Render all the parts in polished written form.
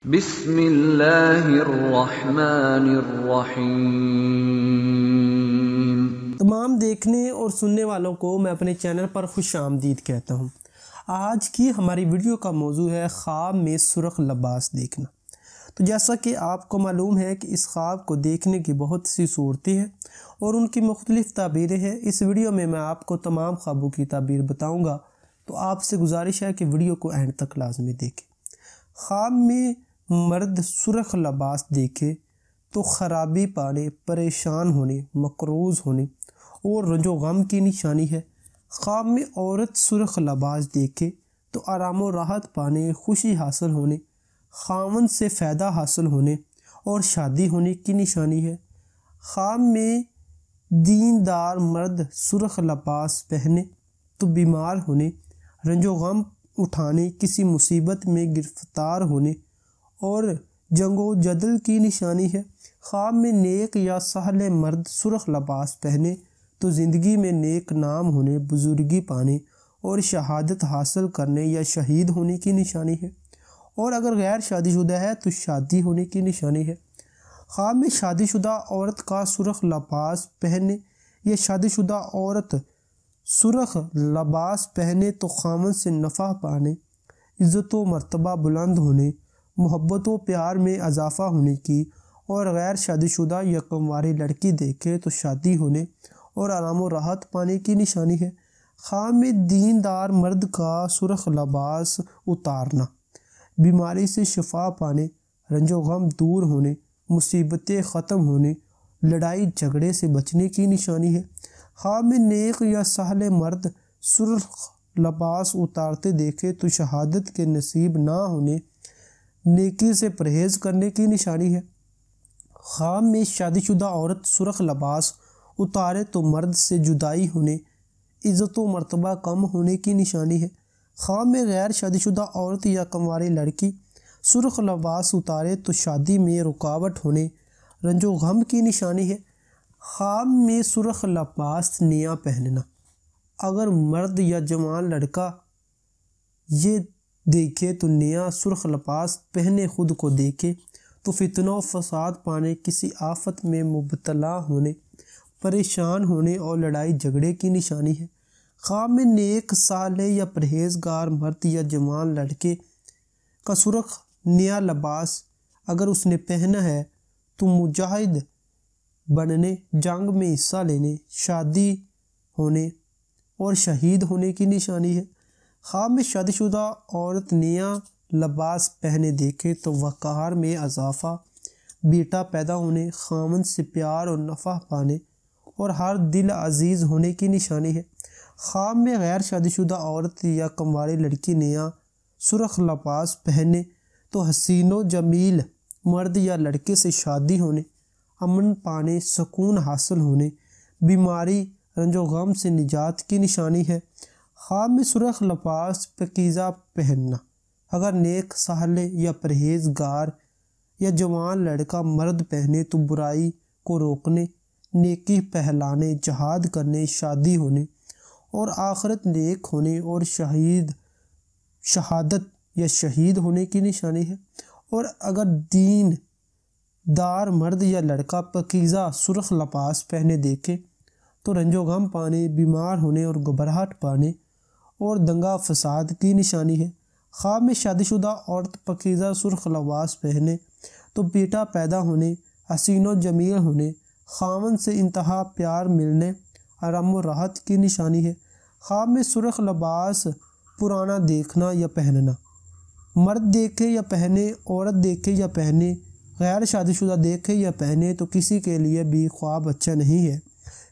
بسم اللہ الرحمن الرحیم۔ تمام دیکھنے اور سننے والوں کو میں اپنے چینل پر خوش آمدید کہتا ہوں۔ آج کی ہماری ویڈیو کا موضوع ہے خواب میں سرخ لباس دیکھنا۔ تو جیسا کہ آپ کو معلوم ہے کہ اس خواب کو دیکھنے کی بہت سی صورتیں ہیں اور ان کی مختلف تعبیریں ہیں۔ اس ویڈیو میں آپ کو تمام خوابوں کی تعبیر بتاؤں گا، تو آپ سے گزارش ہے کہ ویڈیو کو اینڈ تک لازمی دیکھیں۔ خواب میں مرد سرخ لباس دیکھے تو خرابی پانے، پریشان ہونے، مقروض ہونے اور رنج و غم کی نشانی ہے۔ خواب میں عورت سرخ لباس دیکھے تو آرام و راحت پانے، خوشی حاصل ہونے، خاوند سے فائدہ حاصل ہونے اور شادی ہونے کی نشانی ہے۔ خواب میں دیندار مرد سرخ لباس پہنے تو بیمار ہونے، رنج و غم اٹھانے، کسی مصیبت میں گرفتار ہونے اور جنگ و جدل کی نشانی ہے۔ خواب میں نیک یا صالح مرد سرخ لباس پہنے تو زندگی میں نیک نام ہونے، بزرگی پانے اور شہادت حاصل کرنے یا شہید ہونے کی نشانی ہے، اور اگر غیر شادی شدہ ہے تو شادی ہونے کی نشانی ہے۔ خواب میں شادی شدہ عورت کا سرخ لباس پہنے یا شادی شدہ عورت سرخ لباس پہنے تو خاوند سے نفع پانے، عزت و مرتبہ بلند ہونے، محبت و پیار میں اضافہ ہونے کی، اور غیر شادی شدہ یا کنواری لڑکی دیکھے تو شادی ہونے اور آرام و راحت پانے کی نشانی ہے۔ خواب میں دیندار مرد کا سرخ لباس اتارنا، بیماری سے شفا پانے، رنج و غم دور ہونے، مصیبتیں ختم ہونے، لڑائی جھگڑے سے بچنے کی نشانی ہے۔ خواب میں نیک یا صالح مرد سرخ لباس اتارتے دیکھے تو شہادت کے نصیب نہ ہونے، نیکی سے پرہیز کرنے کی نشانی ہے۔ خواب میں شادی شدہ عورت سرخ لباس اتارے تو مرد سے جدائی ہونے، عزت و مرتبہ کم ہونے کی نشانی ہے۔ خواب میں غیر شادی شدہ عورت یا کنواری لڑکی سرخ لباس اتارے تو شادی میں رکاوٹ ہونے، رنج و غم کی نشانی ہے۔ خواب میں سرخ لباس نیا پہننا، اگر مرد یا جوان لڑکا یہ دیکھے تو نیا سرخ لباس پہنے خود کو دیکھے تو فتنہ و فساد پانے، کسی آفت میں مبتلا ہونے، پریشان ہونے اور لڑائی جھگڑے کی نشانی ہے۔ خواب میں نیک صالح یا پرہیزگار مرد یا جوان لڑکے کا سرخ نیا لباس اگر اس نے پہنا ہے تو مجاہد بننے، جنگ میں حصہ لینے، شادی ہونے اور شہید ہونے کی نشانی ہے۔ خواب میں شادی شدہ عورت نیا لباس پہنے دیکھے تو وقار میں اضافہ، بیٹا پیدا ہونے، خاوند سے پیار اور نفع پانے اور ہر دل عزیز ہونے کی نشانی ہے۔ خواب میں غیر شادی شدہ عورت یا کنواری لڑکی نیا سرخ لباس پہنے تو حسین و جمیل مرد یا لڑکے سے شادی ہونے، امن پانے، سکون حاصل ہونے، بیماری، رنج و غم سے نجات کی نشانی ہے۔ خواب میں سرخ لباس پاکیزہ پہننا، اگر نیک صالح یا پرہیزگار یا جوان لڑکا مرد پہنے تو برائی کو روکنے، نیکی پھیلانے، جہاد کرنے، شادی ہونے اور آخرت نیک ہونے اور شہادت یا شہید ہونے کی نشانی ہے، اور اگر دین دار مرد یا لڑکا پاکیزہ سرخ لباس پہنے دیکھے تو رنج و غم پانے، بیمار ہونے اور گھبراہٹ پانے اور دنگا فساد کی نشانی ہے۔ خواب میں شادی شدہ عورت پاکیزہ سرخ لباس پہنے تو بیٹا پیدا ہونے، حسین و جمیل ہونے، خاوند سے انتہا پیار ملنے، آرام و راحت کی نشانی ہے۔ خواب میں سرخ لباس پرانا دیکھنا یا پہننا، مرد دیکھے یا پہنے، عورت دیکھے یا پہنے، غیر شادی شدہ دیکھے یا پہنے تو کسی کے لیے بھی خواب اچھا نہیں ہے۔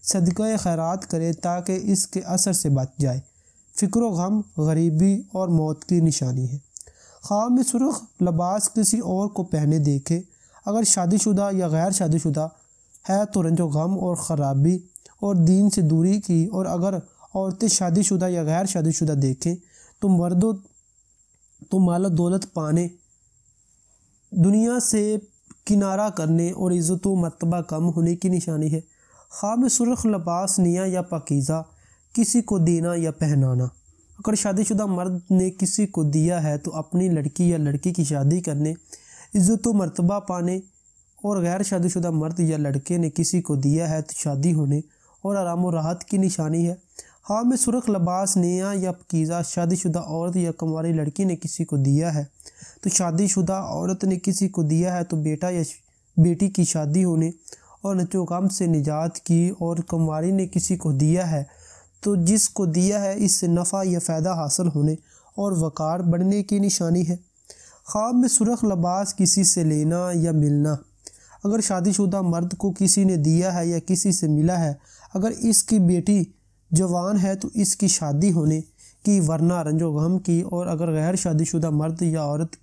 صدقہ خیرات کرے تاکہ اس کے اثر سے بچ جائے۔ فکر و غم، غریبی اور موت کی نشانی ہے۔ خواب میں سرخ لباس کسی اور کو پہنے دیکھے، اگر شادی شدہ یا غیر شادی شدہ ہے تو رنج و غم اور خرابی اور دین سے دوری کی، اور اگر عورتیں شادی شدہ یا غیر شادی شدہ دیکھیں تو مردوں تو مال و دولت پانے، دنیا سے کنارہ کرنے اور عزت و مرتبہ کم ہونے کی نشانی ہے۔ خواب میں سرخ لباس نیا یا پاکیزہ کسی کو دینا یا پہنانا، اگر شادی شدہ مرد نے کسی کو دیا ہے تو اپنی لڑکی یا لڑکی کی شادی کرنے، عزت و مرتبہ پانے اور غیر شادی شدہ مرد یا لڑکے نے کسی کو دیا ہے تو شادی ہونے اور آرام و راحت کی نشانی ہے۔ ہاں میں سرخ لباس نیا یا پاکیزہ شادی شدہ عورت یا کنواری لڑکی نے کسی کو دیا ہے تو شادی شدہ عورت نے کسی کو دیا ہے تو بیٹا یا بیٹی کی شادی ہونے اور نچو غم سے نجات کی، اور کنواری نے کسی کو دیا ہے تو جس کو دیا ہے اس سے نفع یا فائدہ حاصل ہونے اور وقار بڑھنے کی نشانی ہے۔ خواب میں سرخ لباس کسی سے لینا یا ملنا، اگر شادی شدہ مرد کو کسی نے دیا ہے یا کسی سے ملا ہے، اگر اس کی بیٹی جوان ہے تو اس کی شادی ہونے کی ورنہ رنج و غم کی، اور اگر غیر شادی شدہ مرد یا عورت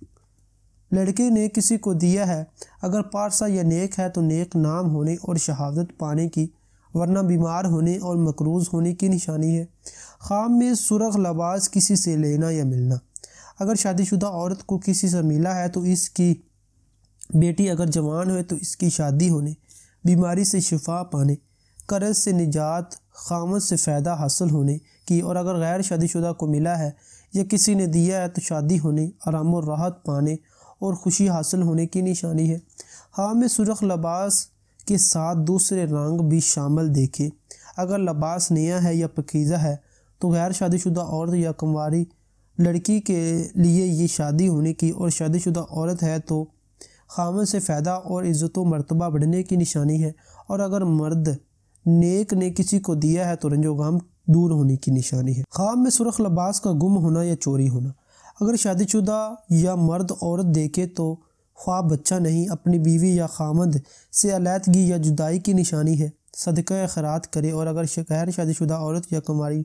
لڑکے نے کسی کو دیا ہے، اگر پارسا یا نیک ہے تو نیک نام ہونے اور شہادت پانے کی ورنہ بیمار ہونے اور مقروض ہونے کی نشانی ہے۔ خواب میں سرخ لباس کسی سے لینا یا ملنا، اگر شادی شدہ عورت کو کسی سے ملا ہے تو اس کی بیٹی اگر جوان ہوئے تو اس کی شادی ہونے، بیماری سے شفا پانے، قرض سے نجات، خامد سے فائدہ حاصل ہونے کی، اور اگر غیر شادی شدہ کو ملا ہے یا کسی نے دیا ہے تو شادی ہونے، آرام و راحت پانے اور خوشی حاصل ہونے کی نشانی ہے۔ ہاں میں سرخ لباس کے ساتھ دوسرے رنگ بھی شامل دیکھے، اگر لباس نیا ہے یا پاکیزہ ہے تو غیر شادی شدہ عورت یا کنواری لڑکی کے لیے یہ شادی ہونے کی، اور شادی شدہ عورت ہے تو خامد سے فائدہ اور عزت و مرتبہ بڑھنے کی نشانی ہے، اور اگر مرد نیک نے کسی کو دیا ہے تو رنج و غم دور ہونے کی نشانی ہے۔ خواب میں سرخ لباس کا گم ہونا یا چوری ہونا، اگر شادی شدہ یا مرد عورت دیکھے تو خواب بچہ نہیں، اپنی بیوی یا خامد سے علیحدگی یا جدائی کی نشانی ہے، صدقہ خیرات کرے، اور اگر غیر شادی شدہ عورت یا کنواری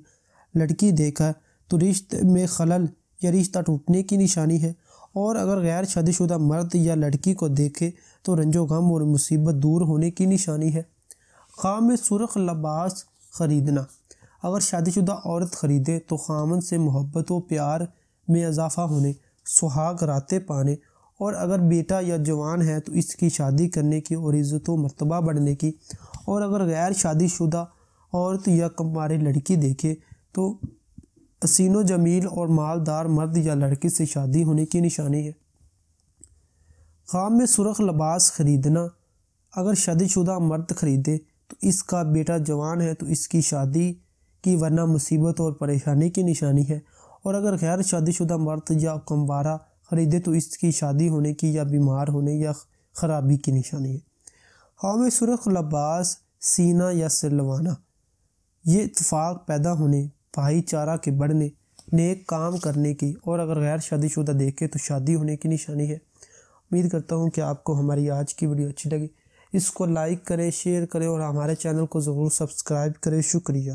لڑکی دیکھا تو رشتے میں خلل یا رشتہ ٹوٹنے کی نشانی ہے، اور اگر غیر شادی شدہ مرد یا لڑکی کو دیکھے تو رنج و غم اور مصیبت دور ہونے کی نشانی ہے۔ خواب میں سرخ لباس خریدنا، اگر شادی شدہ عورت خریدے تو خامد سے محبت و پیار میں اضافہ ہونے، سہاگ راتیں پانے، اور اگر بیٹا یا جوان ہے تو اس کی شادی کرنے کی اور عزت و مرتبہ بڑھنے کی، اور اگر غیر شادی شدہ عورت یا کنواری لڑکی دیکھے تو حسین و جمیل اور مالدار مرد یا لڑکی سے شادی ہونے کی نشانی ہے۔ خواب میں سرخ لباس خریدنا، اگر شادی شدہ مرد خریدے تو اس کا بیٹا جوان ہے تو اس کی شادی کی ورنہ مصیبت اور پریشانی کی نشانی ہے، اور اگر غیر شادی شدہ مرد یا کنوارا خریدے تو اس کی شادی ہونے کی یا بیمار ہونے یا خرابی کی نشانی ہے۔ خواب میں سرخ لباس سینا یا سلوانا، یہ اتفاق پیدا ہونے، بھائی چارہ کے بڑھنے، نیک کام کرنے کی، اور اگر غیر شادی شدہ دیکھے تو شادی ہونے کی نشانی ہے۔ امید کرتا ہوں کہ آپ کو ہماری آج کی ویڈیو اچھی لگی، اس کو لائک کریں، شیئر کریں اور ہمارے چینل کو ضرور سبسکرائب کریں۔ شکریہ۔